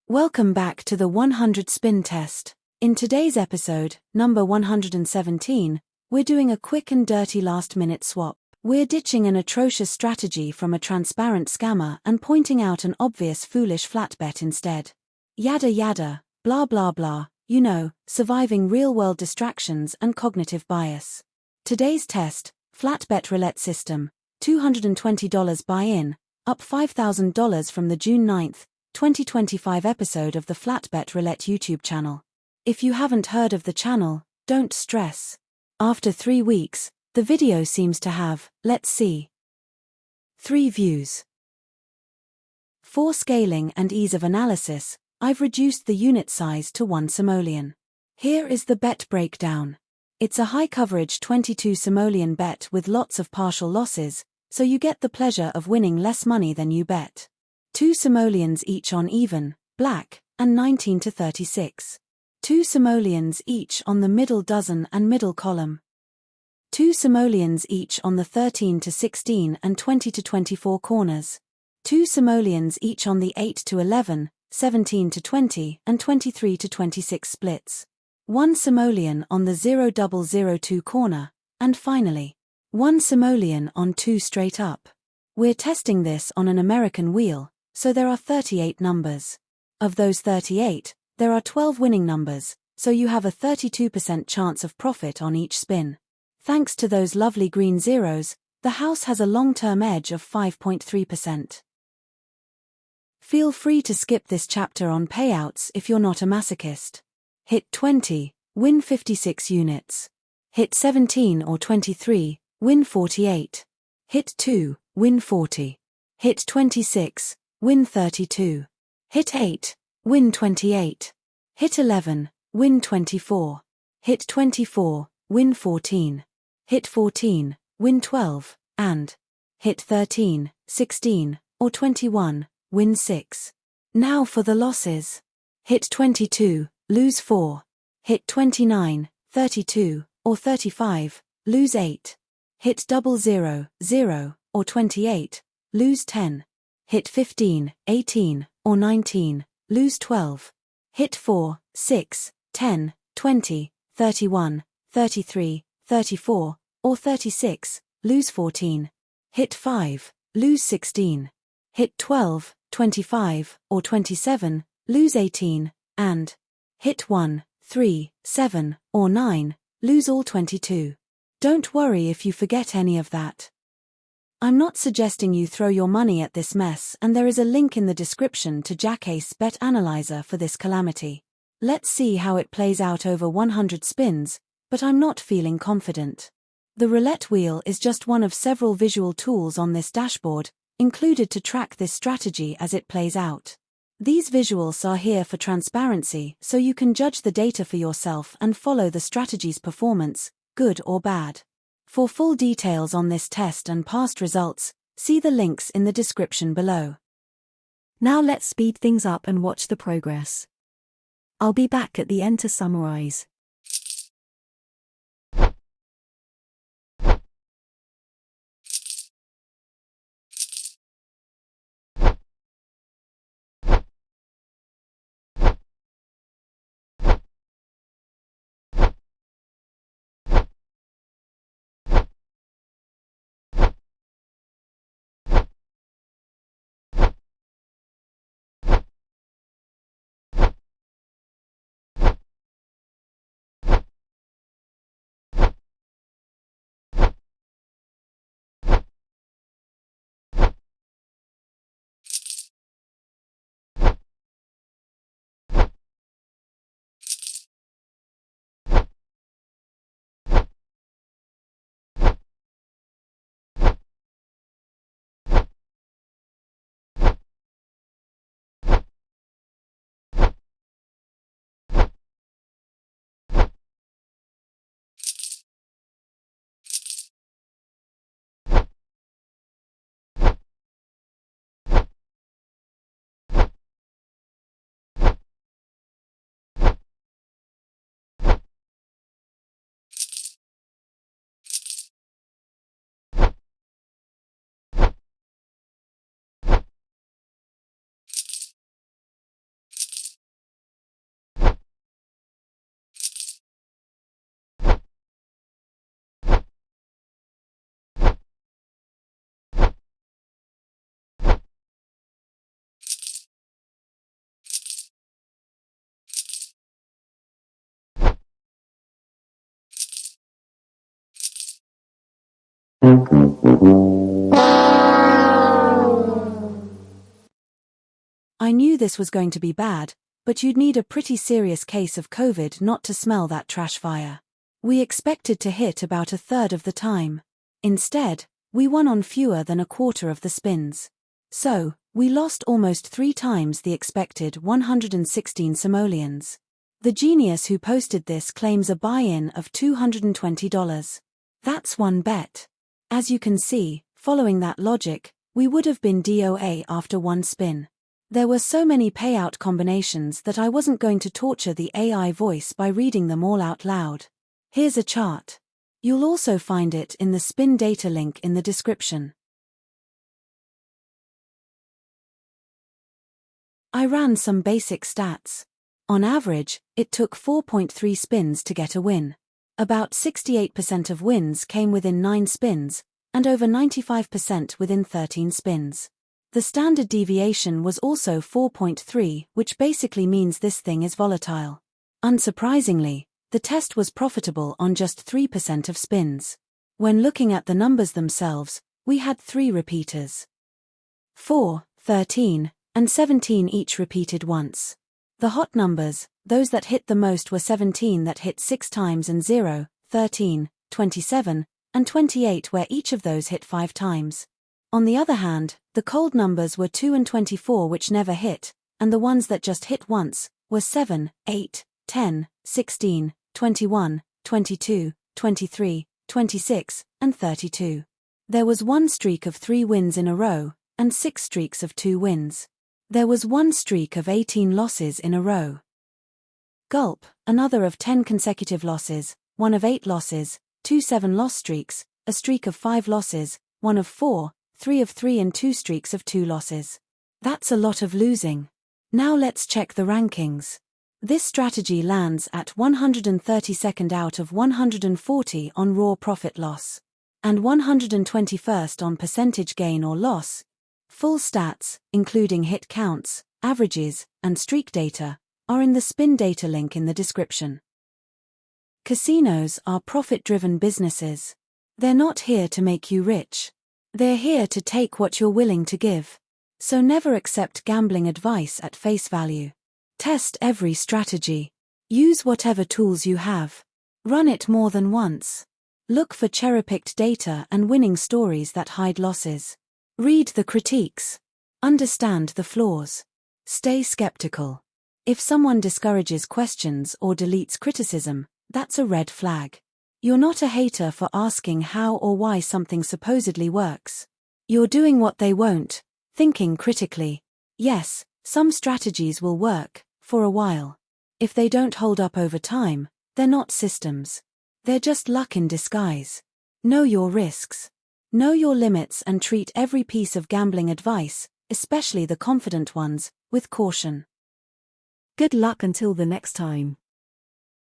Welcome back to the 100 spin test. In today's episode, number 117, we're doing a quick and dirty last-minute swap. We're ditching an atrocious strategy from a transparent scammer and pointing out an obvious foolish flat bet instead. Yada yada, blah blah blah, you know, surviving real-world distractions and cognitive bias. Today's test, flat bet roulette system, $220 buy-in, up $5,000 from the June 9th, 2025 episode of the Flatbet Roulette YouTube channel. If you haven't heard of the channel, don't stress. After 3 weeks, the video seems to have, let's see, 3 views. For scaling and ease of analysis, I've reduced the unit size to 1 simoleon. Here is the bet breakdown. It's a high-coverage 22 simoleon bet with lots of partial losses, so you get the pleasure of winning less money than you bet. 2 simoleons each on even, black, and 19 to 36. 2 simoleons each on the middle dozen and middle column. 2 simoleons each on the 13 to 16 and 20 to 24 corners. 2 simoleons each on the 8 to 11, 17 to 20 and 23 to 26 splits. 1 simoleon on the 0002 corner, and finally, 1 simoleon on 2 straight up. We're testing this on an American wheel, so there are 38 numbers. Of those 38, there are 12 winning numbers, so you have a 32% chance of profit on each spin. Thanks to those lovely green zeros, the house has a long-term edge of 5.3%. Feel free to skip this chapter on payouts if you're not a masochist. Hit 20, win 56 units. Hit 17 or 23, win 48. Hit 2, win 40. Hit 26, win 32. Hit 8, win 28. Hit 11, win 24. Hit 24, win 14. Hit 14, win 12, and hit 13, 16, or 21, win 6. Now for the losses. Hit 22, lose 4. Hit 29, 32, or 35, lose 8. Hit 00, 0, or 28, lose 10. Hit 15, 18, or 19, lose 12. Hit 4, 6, 10, 20, 31, 33, 34, or 36, lose 14. Hit 5, lose 16. Hit 12, 25, or 27, lose 18, and hit 1, 3, 7, or 9, lose all 22. Don't worry if you forget any of that. I'm not suggesting you throw your money at this mess, and there is a link in the description to Jackace Bet Analyzer for this calamity. Let's see how it plays out over 100 spins, but I'm not feeling confident. The roulette wheel is just one of several visual tools on this dashboard, included to track this strategy as it plays out. These visuals are here for transparency, so you can judge the data for yourself and follow the strategy's performance, good or bad. For full details on this test and past results, see the links in the description below. Now let's speed things up and watch the progress. I'll be back at the end to summarize. I knew this was going to be bad, but you'd need a pretty serious case of COVID not to smell that trash fire. We expected to hit about a third of the time. Instead, we won on fewer than a quarter of the spins. So, we lost almost 3 times the expected 116 simoleons. The genius who posted this claims a buy-in of $220. That's one bet. As you can see, following that logic, we would have been DOA after one spin. There were so many payout combinations that I wasn't going to torture the AI voice by reading them all out loud. Here's a chart. You'll also find it in the spin data link in the description. I ran some basic stats. On average, it took 4.3 spins to get a win. About 68% of wins came within 9 spins, and over 95% within 13 spins. The standard deviation was also 4.3, which basically means this thing is volatile. Unsurprisingly, the test was profitable on just 3% of spins. When looking at the numbers themselves, we had 3 repeaters. 4, 13, and 17 each repeated once. The hot numbers, those that hit the most, were 17 that hit 6 times and 0, 13, 27, and 28 where each of those hit 5 times. On the other hand, the cold numbers were 2 and 24 which never hit, and the ones that just hit once were 7, 8, 10, 16, 21, 22, 23, 26, and 32. There was one streak of 3 wins in a row, and 6 streaks of 2 wins. There was one streak of 18 losses in a row. Gulp, another of 10 consecutive losses, one of 8 losses, 2 7-loss streaks, a streak of 5 losses, one of 4, 3 of 3 and 2 streaks of 2 losses. That's a lot of losing. Now let's check the rankings. This strategy lands at 132nd out of 140 on raw profit loss, and 121st on percentage gain or loss. Full stats, including hit counts, averages, and streak data, are in the spin data link in the description. Casinos are profit-driven businesses. They're not here to make you rich. They're here to take what you're willing to give. So never accept gambling advice at face value. Test every strategy. Use whatever tools you have. Run it more than once. Look for cherry-picked data and winning stories that hide losses. Read the critiques. Understand the flaws. Stay skeptical. If someone discourages questions or deletes criticism, that's a red flag. You're not a hater for asking how or why something supposedly works. You're doing what they won't, thinking critically. Yes, some strategies will work, for a while. If they don't hold up over time, they're not systems. They're just luck in disguise. Know your risks. Know your limits and treat every piece of gambling advice, especially the confident ones, with caution. Good luck until the next time.